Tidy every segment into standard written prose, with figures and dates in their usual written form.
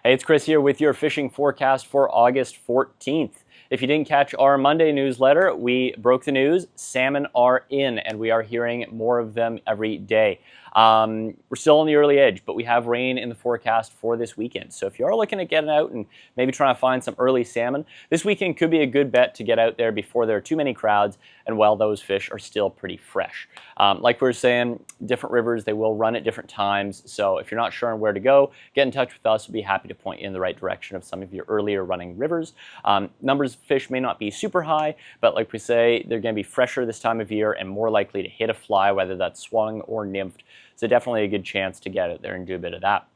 Hey, it's Chris here with your fishing forecast for August 14th. If you didn't catch our Monday newsletter, we broke the news. Salmon are in, and we are hearing more of them every day. We're still on the early edge, but we have rain in the forecast for this weekend. So if you are looking at getting out and maybe trying to find some early salmon, this weekend could be a good bet to get out there before there are too many crowds and while those fish are still pretty fresh. Like we were saying, different rivers, they will run at different times. So if you're not sure on where to go, get in touch with us. We'll be happy to point you in the right direction of some of your earlier running rivers. Numbers of fish may not be super high, but like we say, they're going to be fresher this time of year and more likely to hit a fly, whether that's swung or nymphed. So definitely a good chance to get out there and do a bit of that.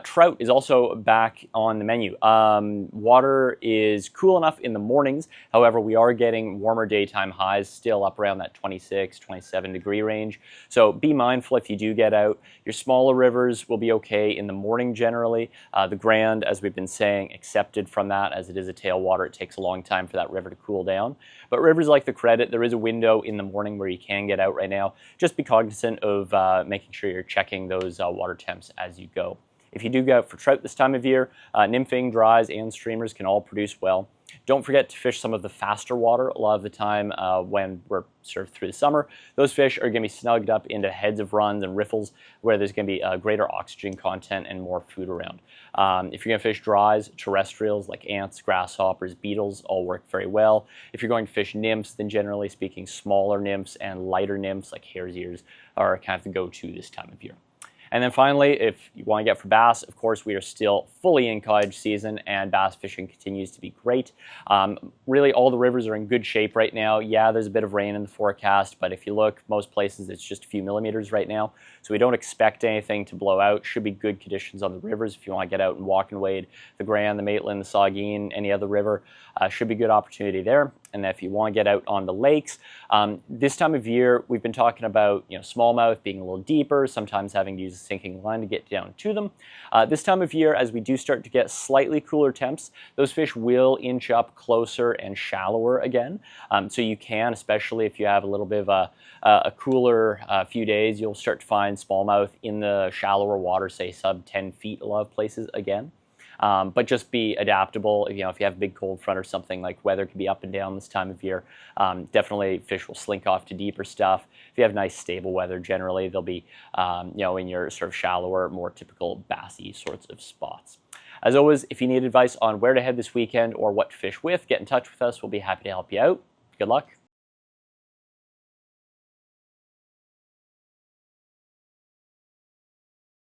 Trout is also back on the menu. Water is cool enough in the mornings. However, we are getting warmer daytime highs, still up around that 26, 27 degree range. So be mindful if you do get out. Your smaller rivers will be okay in the morning generally. The Grand, as we've been saying, accepted from that as it is a tailwater. It takes a long time for that river to cool down. But rivers like the Credit, there is a window in the morning where you can get out right now. Just be cognizant of making sure you're checking those water temps as you go. If you do go out for trout this time of year, nymphing, dries, and streamers can all produce well. Don't forget to fish some of the faster water. A lot of the time when we're surfed through the summer, those fish are going to be snugged up into heads of runs and riffles where there's going to be greater oxygen content and more food around. If you're going to fish dries, terrestrials like ants, grasshoppers, beetles all work very well. If you're going to fish nymphs, then generally speaking, smaller nymphs and lighter nymphs like hare's ears are kind of the go-to this time of year. And then finally, if you want to get for bass, of course, we are still fully in cottage season and bass fishing continues to be great. Really, all the rivers are in good shape right now. Yeah, there's a bit of rain in the forecast, but if you look, most places it's just a few millimeters right now. So we don't expect anything to blow out. Should be good conditions on the rivers if you want to get out and walk and wade. The Grand, the Maitland, the Saugeen, any other river, should be good opportunity there. And if you want to get out on the lakes, this time of year, we've been talking about smallmouth being a little deeper, sometimes having to use a sinking line to get down to them. This time of year, as we do start to get slightly cooler temps, those fish will inch up closer and shallower again. So you can, especially if you have a little bit of a cooler few days, you'll start to find smallmouth in the shallower water, say sub 10 feet a lot of places again. But just be adaptable. If you have a big cold front or something, like weather can be up and down this time of year. Definitely fish will slink off to deeper stuff. If you have nice stable weather, generally they'll be in your sort of shallower, more typical bassy sorts of spots. As always, if you need advice on where to head this weekend or what to fish with, get in touch with us. We'll be happy to help you out. Good luck.